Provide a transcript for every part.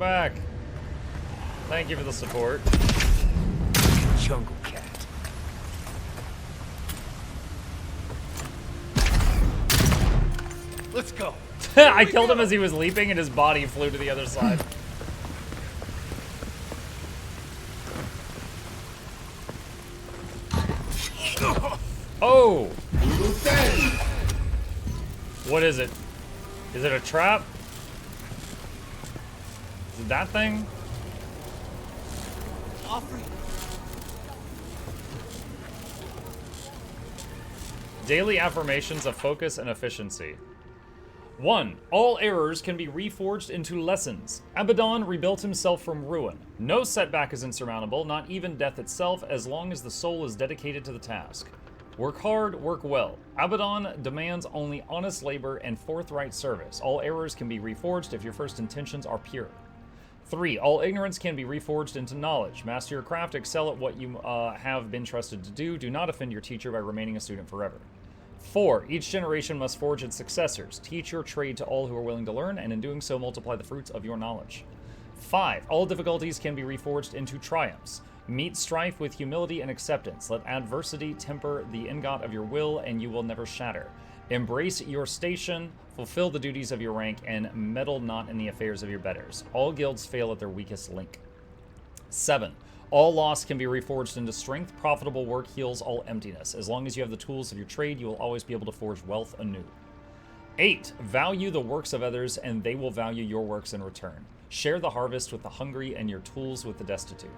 back. Thank you for the support. Jungle cat. Let's go. I killed him as he was leaping and his body flew to the other side. Oh! What is it? Is it a trap? Is it that thing? Daily affirmations of focus and efficiency. 1. All errors can be reforged into lessons. Abaddon rebuilt himself from ruin. No setback is insurmountable, not even death itself, as long as the soul is dedicated to the task. Work hard, work well. Abaddon demands only honest labor and forthright service. All errors can be reforged if your first intentions are pure. 3. All ignorance can be reforged into knowledge. Master your craft, excel at what you have been trusted to do. Do not offend your teacher by remaining a student forever. 4. Each generation must forge its successors. Teach your trade to all who are willing to learn, and in doing so multiply the fruits of your knowledge. 5. All difficulties can be reforged into triumphs. Meet strife with humility and acceptance. Let adversity temper the ingot of your will, and you will never shatter. Embrace your station, fulfill the duties of your rank, and meddle not in the affairs of your betters. All guilds fail at their weakest link. 7. All loss can be reforged into strength. Profitable work heals all emptiness. As long as you have the tools of your trade, you will always be able to forge wealth anew. 8. Value the works of others, and they will value your works in return. Share the harvest with the hungry and your tools with the destitute.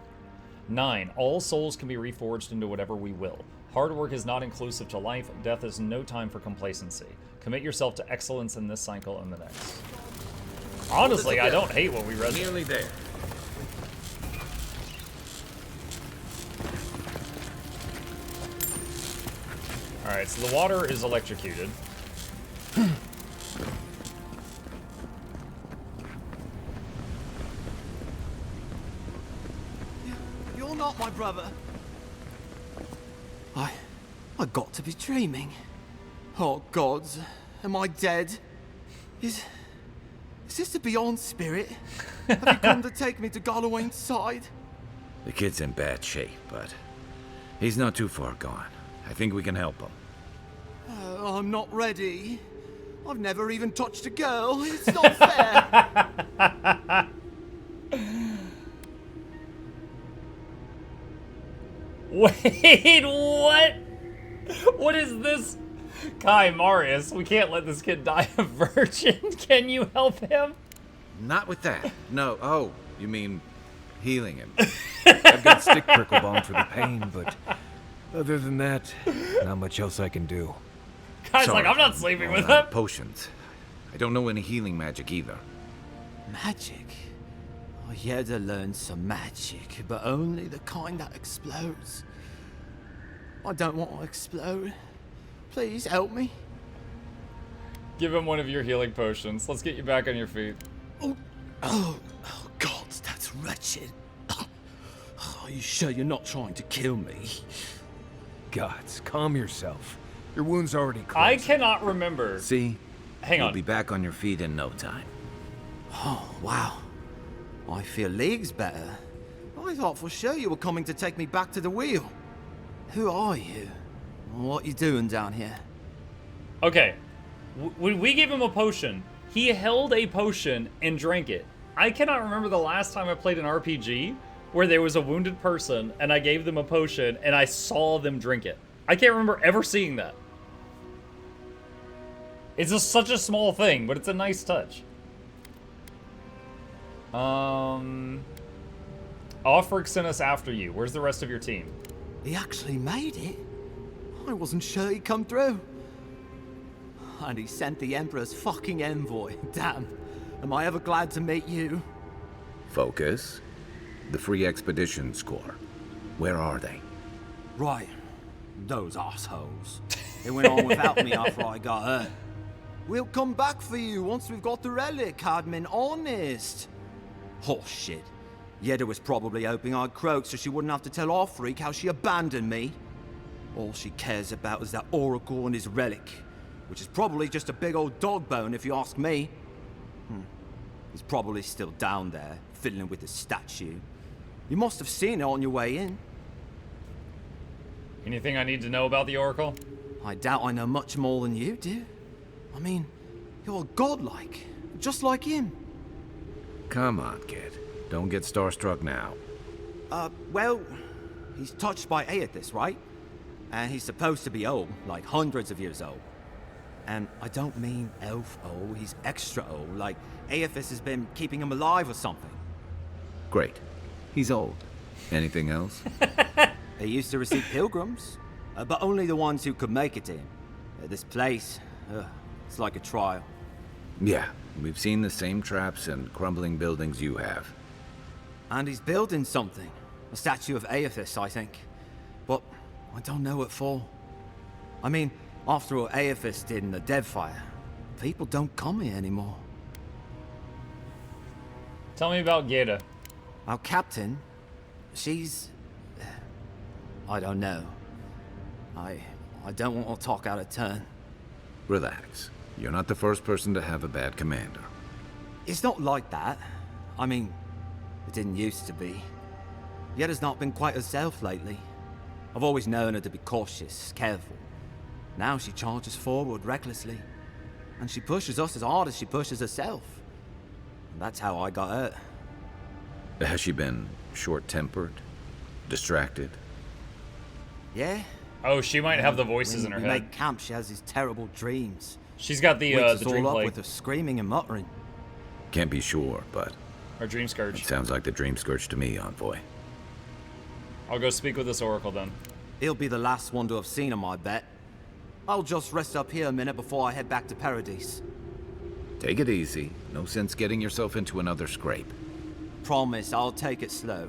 9. All souls can be reforged into whatever we will. Hard work is not inclusive to life. Death is no time for complacency. Commit yourself to excellence in this cycle and the next. Honestly, I don't hate what we read. Nearly there. Alright, so the water is electrocuted. You're not my brother. I got to be dreaming. Oh gods, am I dead? Is this the Beyond Spirit? Have you come to take me to Gallowayne's side? The kid's in bad shape, but he's not too far gone. I think we can help him. I'm not ready. I've never even touched a girl. It's not fair. Wait, what? What is this? Kai, Marius, we can't let this kid die a virgin. Can you help him? Not with that. No. Oh, you mean healing him? I've got stick prickle balm for the pain, but other than that, not much else I can do. Kai's Sorry, like, I'm not sleeping with out him. of potions. I don't know any healing magic either. Magic? I had to learn some magic, but only the kind that explodes. I don't want to explode. Please help me. Give him one of your healing potions. Let's get you back on your feet. Oh, God, that's wretched. Are you sure you're not trying to kill me? Gods, calm yourself. Your wound's already closed. I cannot remember. See? Hang You'll on. be back on your feet in no time. Oh, wow. I feel leagues better. I thought for sure you were coming to take me back to the wheel. Who are you? What you doing down here? Okay. When we gave him a potion, he held a potion and drank it. I cannot remember the last time I played an RPG where there was a wounded person and I gave them a potion and I saw them drink it. I can't remember ever seeing that. It's just such a small thing, but it's a nice touch. Offric sent us after you. Where's the rest of your team? He actually made it? I wasn't sure he'd come through. And he sent the Emperor's fucking envoy. Damn. Am I ever glad to meet you? Focus. The Free Expedition Score. Where are they? Right. Those assholes. They went on without me after I got hurt. We'll come back for you once we've got the relic, Admin. Honest. Horse shit. Yeda was probably hoping I'd croak so she wouldn't have to tell Offreak how she abandoned me. All she cares about is that Oracle and his relic, which is probably just a big old dog bone if you ask me. He's probably still down there, fiddling with the statue. You must have seen it on your way in. Anything I need to know about the Oracle? I doubt I know much more than you do. I mean, you're godlike, just like him. Come on, kid. Don't get starstruck now. Well, he's touched by Aethys, right? And he's supposed to be old, like hundreds of years old. And I don't mean elf old, he's extra old, like Aethys has been keeping him alive or something. Great. He's old. Anything else? He used to receive pilgrims, but only the ones who could make it to him. This place, it's like a trial. Yeah, we've seen the same traps and crumbling buildings you have. And he's building something. A statue of Aethys, I think. But I don't know what for. I mean, after all Aethys did in the Deadfire, people don't come here anymore. Tell me about Geda. Our captain, she's... I don't know. I don't want to talk out of turn. Relax. You're not the first person to have a bad commander. It's not like that. I mean, it didn't used to be. Yeda's not been quite herself lately. I've always known her to be cautious, careful. Now she charges forward recklessly. And she pushes us as hard as she pushes herself. And that's how I got hurt. Has she been short-tempered? Distracted? Yeah? Oh, she might have the voices in her we head. make camp, she has these terrible dreams. She's got the Wakes us dream all up plague. with her screaming and muttering. Can't be sure, but Or dream it scourge. sounds like the dream scourge to me, Envoy. I'll go speak with this Oracle then. He'll be the last one to have seen him, I bet. I'll just rest up here a minute before I head back to Paradise. Take it easy. No sense getting yourself into another scrape. Promise, I'll take it slow.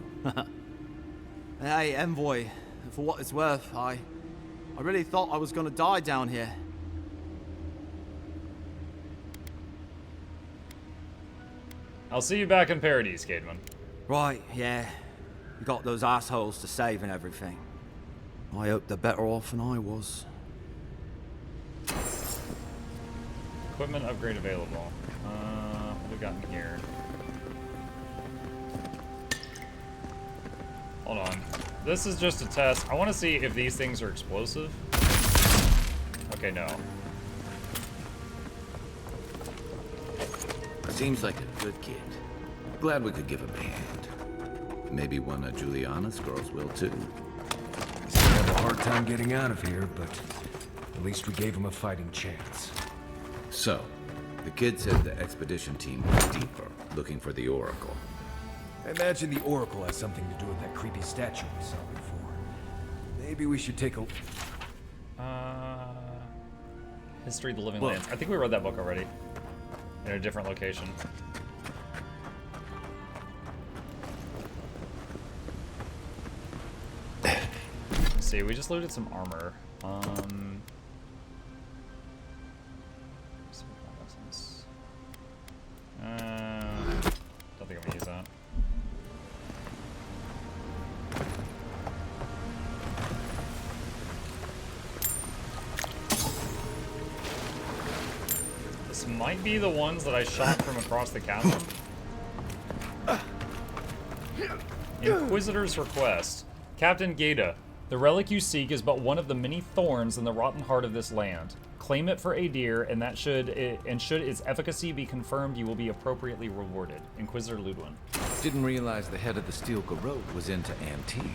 Hey, Envoy, for what it's worth, I really thought I was gonna die down here. I'll see you back in Paradise, Caedmon. Right, yeah. You got those assholes to save and everything. I hope they're better off than I was. Equipment upgrade available. What do we got in here? Hold on. This is just a test. I want to see if these things are explosive. Okay, no. Seems like a good kid. Glad we could give him a hand. Maybe one of Juliana's girls will too. He's gonna have a hard time getting out of here, but at least we gave him a fighting chance. So, the kid said the expedition team went deeper, looking for the Oracle. I imagine the Oracle has something to do with that creepy statue we saw before. Maybe we should take a... History of the Living Look. Lands. I think we read that book already. In a different location. Let's see, we just looted some armor. Don't think I'm gonna use that. This might be the ones that I shot from across the chasm. Inquisitor's request. Captain Geda, the relic you seek is but one of the many thorns in the rotten heart of this land. Claim it for Adir, and should its efficacy be confirmed, you will be appropriately rewarded. Inquisitor Ludwin. Didn't realize the head of the Steel Garrote was into antiques.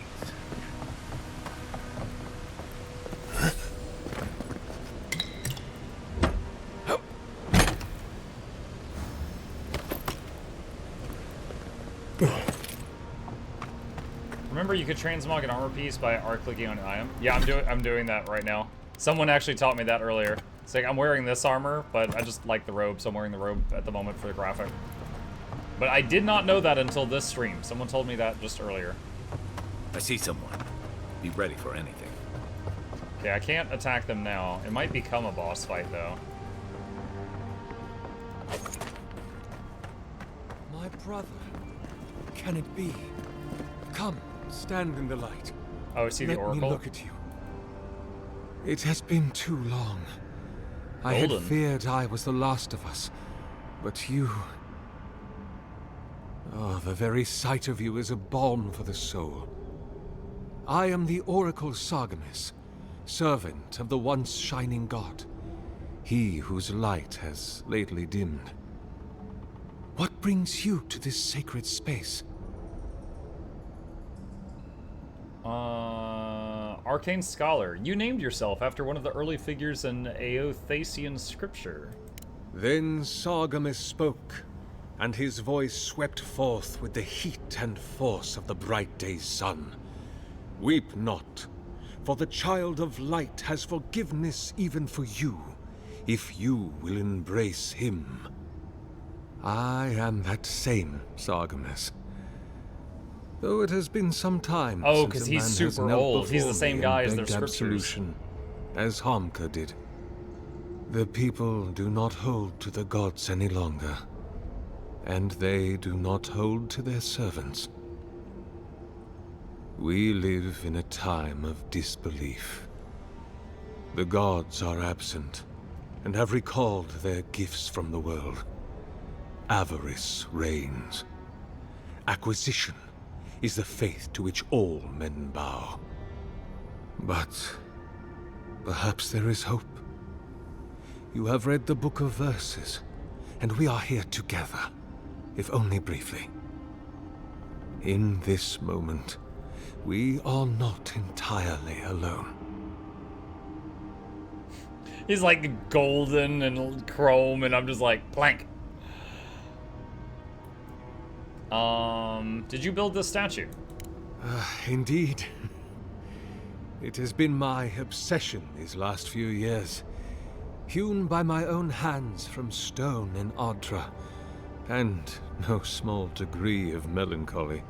Remember, you could transmog an armor piece by clicking on an item. Yeah, I'm doing that right now. Someone actually taught me that earlier. It's like I'm wearing this armor, but I just like the robe, so I'm wearing the robe at the moment for the graphic. But I did not know that until this stream. Someone told me that just earlier. I see someone. Be ready for anything. Okay, I can't attack them now. It might become a boss fight, though. My brother. Can it be? Come, stand in the light. Oh, I see the Let Oracle. me look at you. It has been too long. I had Golden. feared I was the last of us, but you Oh, the very sight of you is a balm for the soul. I am the Oracle Sargamas, servant of the once shining god, he whose light has lately dimmed. What brings you to this sacred space? Arcane Scholar. You named yourself after one of the early figures in Aothasian scripture. Then Sargamas spoke, and his voice swept forth with the heat and force of the bright day's sun. Weep not, for the child of light has forgiveness even for you, if you will embrace him. I am that same Sargamas. Though it has been some time Oh, since because a he's man has super knelt old. He's the before same me guy and as their begged scriptures. absolution, as Harmka did. The people do not hold to the gods any longer, and they do not hold to their servants. We live in a time of disbelief. The gods are absent, and have recalled their gifts from the world. Avarice reigns. Acquisition is the faith to which all men bow. But perhaps there is hope. You have read the Book of Verses, and we are here together, if only briefly. In this moment, we are not entirely alone. He's like golden and chrome, and I'm just like, plank. Did you build this statue? Indeed. It has been my obsession these last few years. Hewn by my own hands from stone in Ardra, and no small degree of melancholy.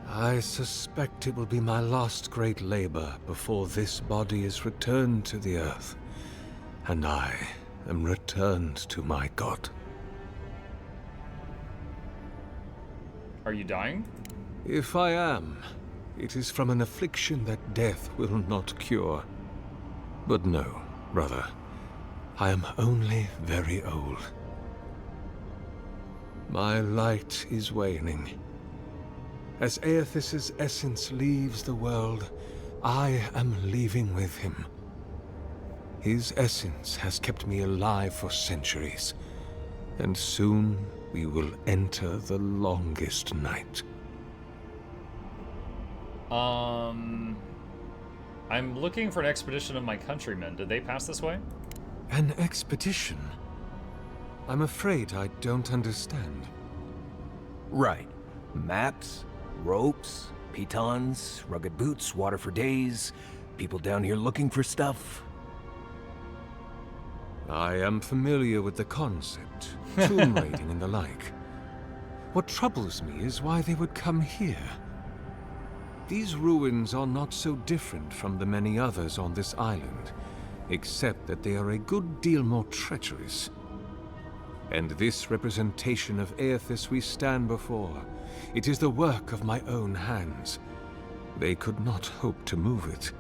I suspect it will be my last great labor before this body is returned to the earth, and I am returned to my god. Are you dying? If I am, it is from an affliction that death will not cure. But no, brother. I am only very old. My light is waning. As Aethys' essence leaves the world, I am leaving with him. His essence has kept me alive for centuries, and soon we will enter the longest night. I'm looking for an expedition of my countrymen. Did they pass this way? An expedition? I'm afraid I don't understand. Right. Maps, ropes, pitons, rugged boots, water for days, people down here looking for stuff. I am familiar with the concept, tomb raiding and the like. What troubles me is why they would come here. These ruins are not so different from the many others on this island, except that they are a good deal more treacherous. And this representation of Aethys we stand before, it is the work of my own hands. They could not hope to move it.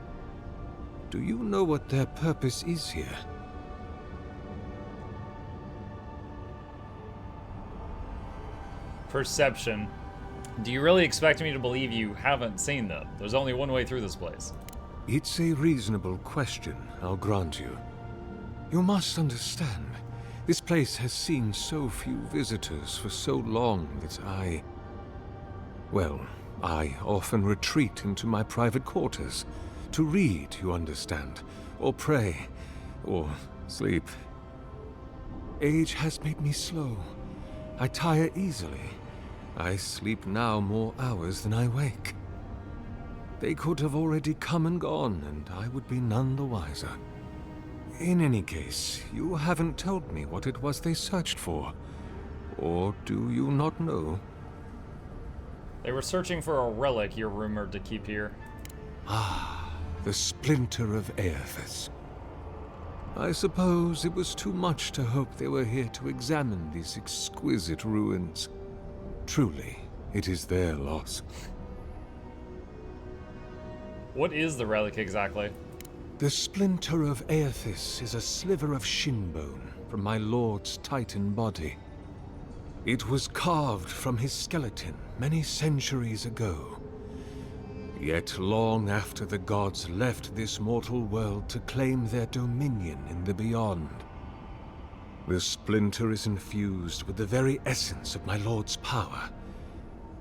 Do you know what their purpose is here? Perception. Do you really expect me to believe you haven't seen them? There's only one way through this place. It's a reasonable question, I'll grant you. You must understand, this place has seen so few visitors for so long that I often retreat into my private quarters. To read, you understand, or pray, or sleep. Age has made me slow. I tire easily. I sleep now more hours than I wake. They could have already come and gone, and I would be none the wiser. In any case, you haven't told me what it was they searched for. Or do you not know? They were searching for a relic you're rumored to keep here. Ah, the splinter of Aethys. I suppose it was too much to hope they were here to examine these exquisite ruins. Truly, it is their loss. What is the relic exactly? The splinter of Aethys is a sliver of shin bone from my lord's titan body. It was carved from his skeleton many centuries ago. Yet long after the gods left this mortal world to claim their dominion in the beyond, the splinter is infused with the very essence of my lord's power.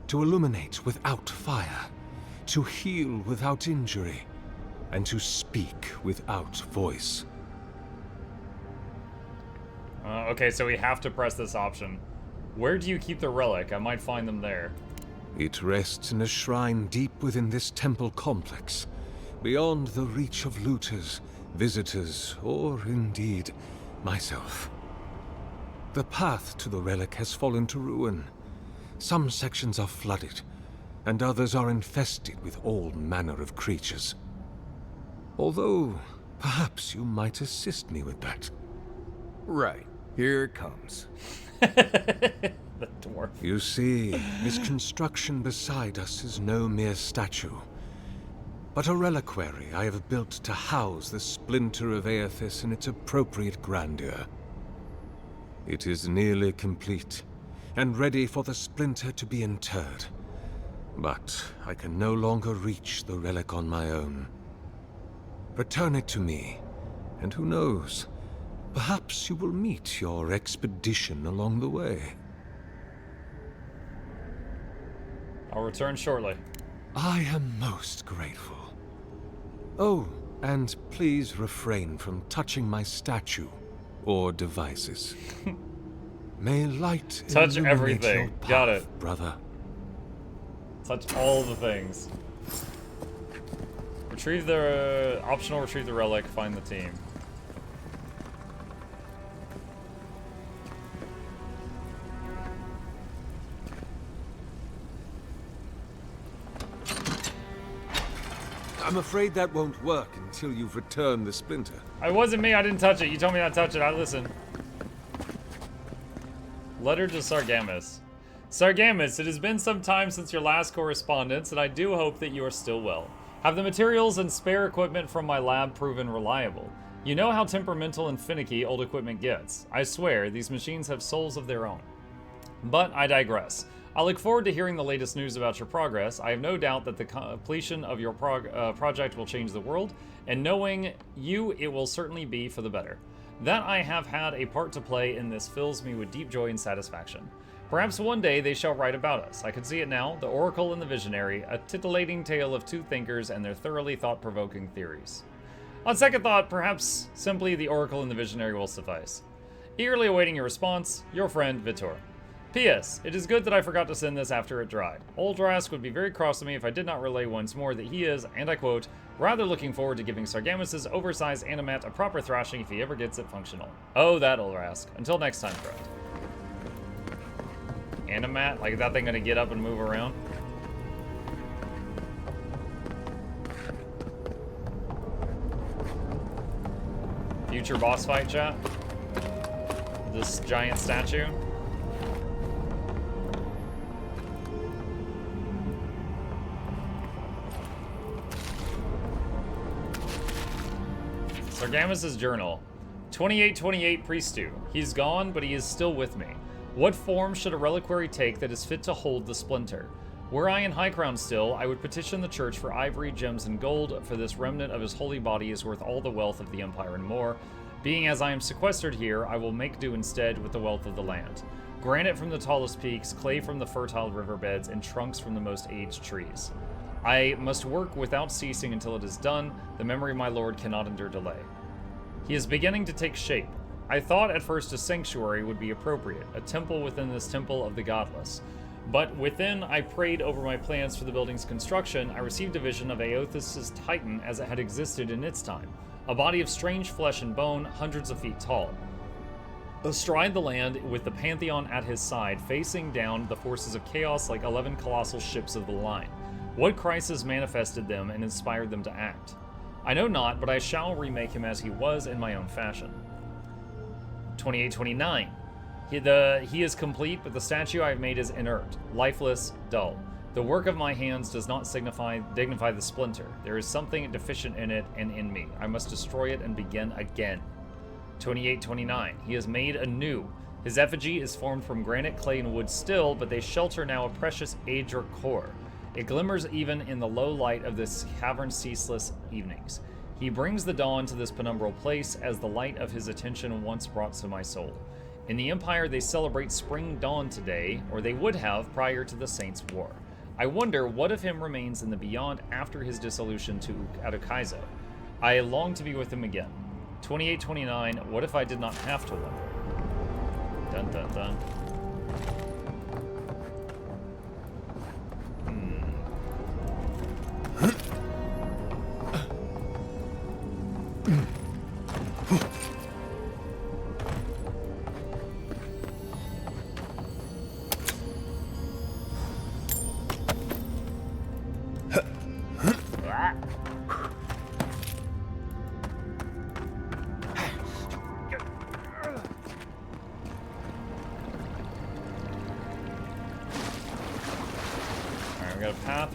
To illuminate without fire, to heal without injury, and to speak without voice. Okay, so we have to press this option. Where do you keep the relic? I might find them there. It rests in a shrine deep within this temple complex, beyond the reach of looters, visitors, or indeed, myself. The path to the relic has fallen to ruin. Some sections are flooded, and others are infested with all manner of creatures. Although, perhaps you might assist me with that. Right. Here it comes. The dwarf. You see, this construction beside us is no mere statue, but a reliquary I have built to house the splinter of Aethys in its appropriate grandeur. It is nearly complete, and ready for the splinter to be interred. But I can no longer reach the relic on my own. Return it to me, and who knows, perhaps you will meet your expedition along the way. I'll return shortly. I am most grateful. Oh, and please refrain from touching my statue or devices. May light Touch illuminate everything. your path, Got it. brother. Touch all the things. Retrieve the optional retrieve the relic, find the team. I'm afraid that won't work until you've returned the splinter. It wasn't me, I didn't touch it. You told me not to touch it, I listened. Letter to Sargamus. Sargamus, it has been some time since your last correspondence, and I do hope that you are still well. Have the materials and spare equipment from my lab proven reliable? You know how temperamental and finicky old equipment gets. I swear, these machines have souls of their own. But I digress. I look forward to hearing the latest news about your progress. I have no doubt that the completion of your project will change the world, and knowing you, it will certainly be for the better. That I have had a part to play in this fills me with deep joy and satisfaction. Perhaps one day they shall write about us. I can see it now, the Oracle and the Visionary, a titillating tale of two thinkers and their thoroughly thought-provoking theories. On second thought, perhaps simply the Oracle and the Visionary will suffice. Eagerly awaiting your response, your friend, Vitor. P.S. It is good that I forgot to send this after it dried. Old Rask would be very cross with me if I did not relay once more that he is, and I quote, rather looking forward to giving Sargamus' oversized animat a proper thrashing if he ever gets it functional. Oh, that Old Rask. Until next time, friend. Animat? Like, is that thing gonna get up and move around? Future boss fight, chat? This giant statue? Sargamus' journal. 2828 Priestoo. He's gone, but he is still with me. What form should a reliquary take that is fit to hold the splinter? Were I in High Crown still, I would petition the church for ivory, gems, and gold, for this remnant of his holy body is worth all the wealth of the Empire and more. Being as I am sequestered here, I will make do instead with the wealth of the land. Granite from the tallest peaks, clay from the fertile riverbeds, and trunks from the most aged trees. I must work without ceasing until it is done. The memory of my lord cannot endure delay. He is beginning to take shape. I thought at first a sanctuary would be appropriate, a temple within this temple of the godless. But within I prayed over my plans for the building's construction, I received a vision of Aethys' Titan as it had existed in its time. A body of strange flesh and bone, hundreds of feet tall. Astride the land, with the Pantheon at his side, facing down the forces of chaos like 11 colossal ships of the line. What crisis manifested them and inspired them to act? I know not, but I shall remake him as he was in my own fashion. 2829. He is complete, but the statue I have made is inert, lifeless, dull. The work of my hands does not dignify the splinter. There is something deficient in it and in me. I must destroy it and begin again. 2829. He is made anew. His effigy is formed from granite, clay, and wood still, but they shelter now a precious Aedra core. It glimmers even in the low light of this cavern's ceaseless evenings. He brings the dawn to this penumbral place as the light of his attention once brought to my soul. In the Empire, they celebrate spring dawn today, or they would have prior to the Saints' War. I wonder what of him remains in the beyond after his dissolution to Adokaizo. I long to be with him again. 2829, what if I did not have to wonder? Dun dun dun.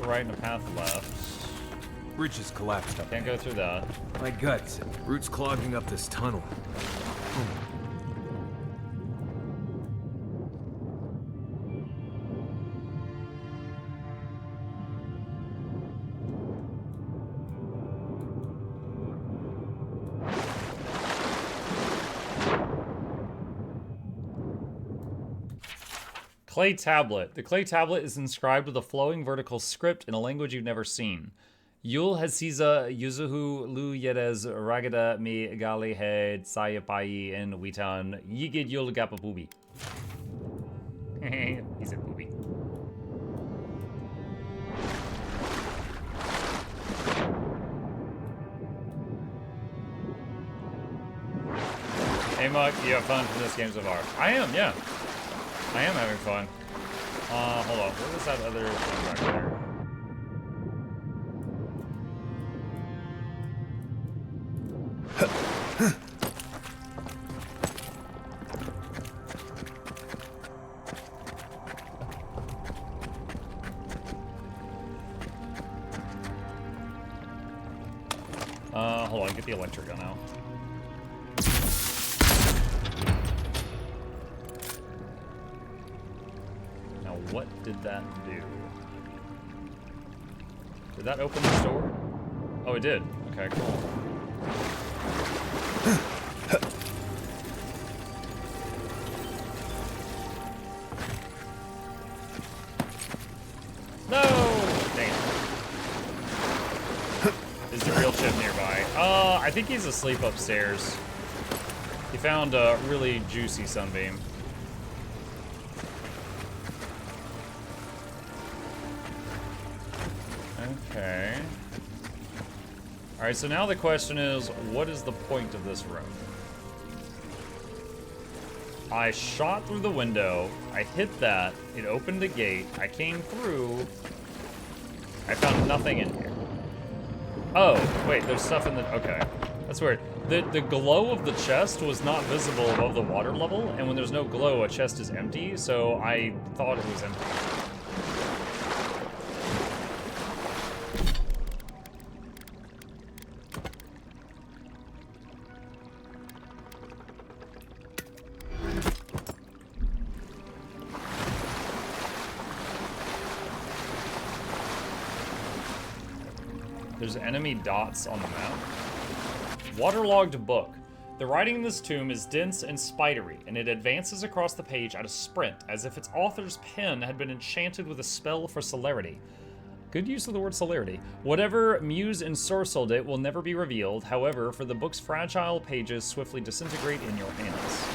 Right and a path left. Bridge is collapsed up. Can't go through that. My guts. Roots clogging up this tunnel. Clay tablet. The clay tablet is inscribed with a flowing vertical script in a language you've never seen. Yul Hasiza Yuzuhu Lu Yedes Ragada Mi Gali Head Sayapai and Witan Yigid Yul Gapabubi. He's a booby. Hey Mug, you have fun from this game so far? I am, yeah. I am having fun. Hold on. What was that other thing back there? Hold on. Get the electric gun out. What did that do? Did that open this door? Oh, it did. Okay, cool. No! Dang it. Is the real chip nearby? I think he's asleep upstairs. He found a really juicy sunbeam. Okay. Alright, so now the question is, what is the point of this room? I shot through the window, I hit that, it opened a gate, I came through, I found nothing in here. Oh, wait, there's stuff in the, okay. That's weird. The glow of the chest was not visible above the water level, and when there's no glow, a chest is empty, so I thought it was empty. There's enemy dots on the map. Waterlogged book. The writing in this tomb is dense and spidery, and it advances across the page at a sprint, as if its author's pen had been enchanted with a spell for celerity. Good use of the word celerity. Whatever muse ensorcelled it will never be revealed, however, for the book's fragile pages swiftly disintegrate in your hands.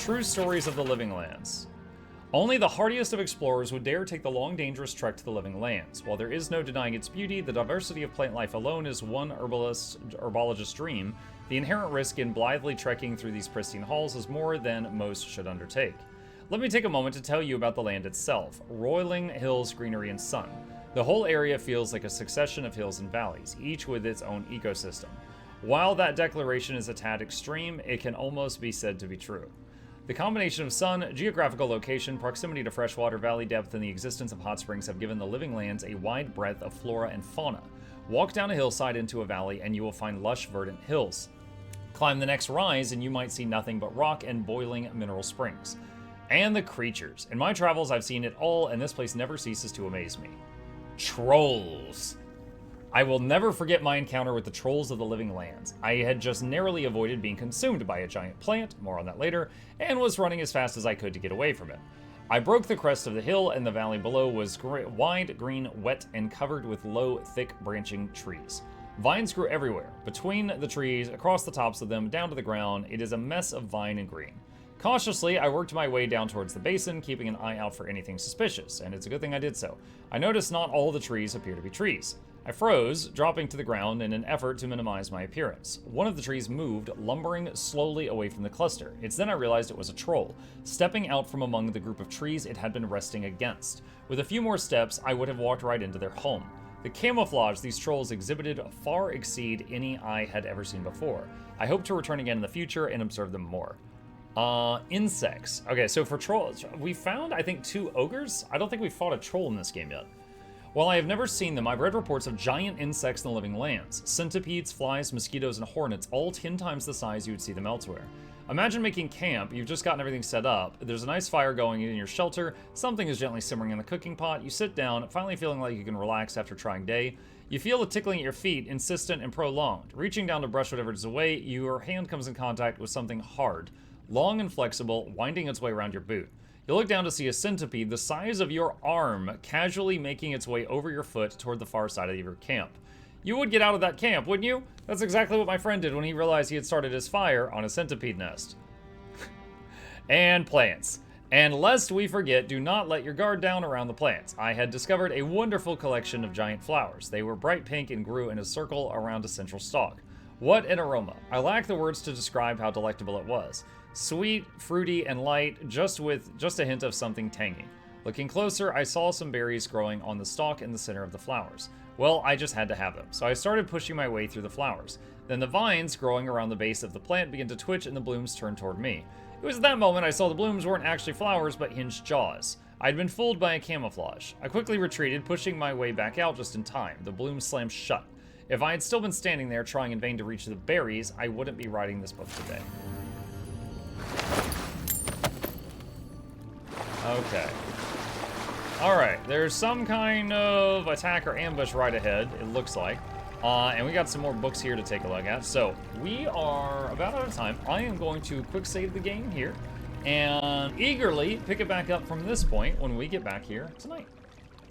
True stories of the Living Lands. Only the hardiest of explorers would dare take the long, dangerous trek to the Living Lands. While there is no denying its beauty, the diversity of plant life alone is one herbologist's dream. The inherent risk in blithely trekking through these pristine halls is more than most should undertake. Let me take a moment to tell you about the land itself. Roiling hills, greenery, and sun. The whole area feels like a succession of hills and valleys, each with its own ecosystem. While that declaration is a tad extreme, it can almost be said to be true. The combination of sun, geographical location, proximity to freshwater, valley depth, and the existence of hot springs have given the Living Lands a wide breadth of flora and fauna. Walk down a hillside into a valley and you will find lush, verdant hills. Climb the next rise and you might see nothing but rock and boiling mineral springs. And the creatures. In my travels, I've seen it all, and this place never ceases to amaze me. Trolls. I will never forget my encounter with the trolls of the living lands. I had just narrowly avoided being consumed by a giant plant, more on that later, and was running as fast as I could to get away from it. I broke the crest of the hill, and the valley below was wide, green, wet, and covered with low, thick, branching trees. Vines grew everywhere, between the trees, across the tops of them, down to the ground. It is a mess of vine and green. Cautiously, I worked my way down towards the basin, keeping an eye out for anything suspicious, and it's a good thing I did so. I noticed not all the trees appear to be trees. I froze, dropping to the ground in an effort to minimize my appearance. One of the trees moved, lumbering slowly away from the cluster. It's then I realized it was a troll, stepping out from among the group of trees it had been resting against. With a few more steps, I would have walked right into their home. The camouflage these trolls exhibited far exceed any I had ever seen before. I hope to return again in the future and observe them more. Insects. Okay, so for trolls, we found, I think, 2 ogres. I don't think we fought a troll in this game yet. While I have never seen them, I've read reports of giant insects in the living lands. Centipedes, flies, mosquitoes, and hornets, all 10 times the size you would see them elsewhere. Imagine making camp. You've just gotten everything set up. There's a nice fire going in your shelter. Something is gently simmering in the cooking pot. You sit down, finally feeling like you can relax after a trying day. You feel the tickling at your feet, insistent and prolonged. Reaching down to brush whatever is away, your hand comes in contact with something hard, long and flexible, winding its way around your boot. You look down to see a centipede the size of your arm casually making its way over your foot toward the far side of your camp. You would get out of that camp, wouldn't you? That's exactly what my friend did when he realized he had started his fire on a centipede nest. And plants. And lest we forget, do not let your guard down around the plants. I had discovered a wonderful collection of giant flowers. They were bright pink and grew in a circle around a central stalk. What an aroma. I lack the words to describe how delectable it was. Sweet, fruity, and light, just a hint of something tangy. Looking closer, I saw some berries growing on the stalk in the center of the flowers. Well, I just had to have them, so I started pushing my way through the flowers. Then the vines growing around the base of the plant began to twitch and the blooms turned toward me. It was at that moment I saw the blooms weren't actually flowers, but hinged jaws. I'd been fooled by a camouflage. I quickly retreated, pushing my way back out just in time. The blooms slammed shut. If I had still been standing there trying in vain to reach the berries, I wouldn't be writing this book today. Okay. Alright, there's some kind of attack or ambush right ahead, it looks like. And we got some more books here to take a look at. So, we are about out of time. I am going to quick save the game here and eagerly pick it back up from this point when we get back here tonight.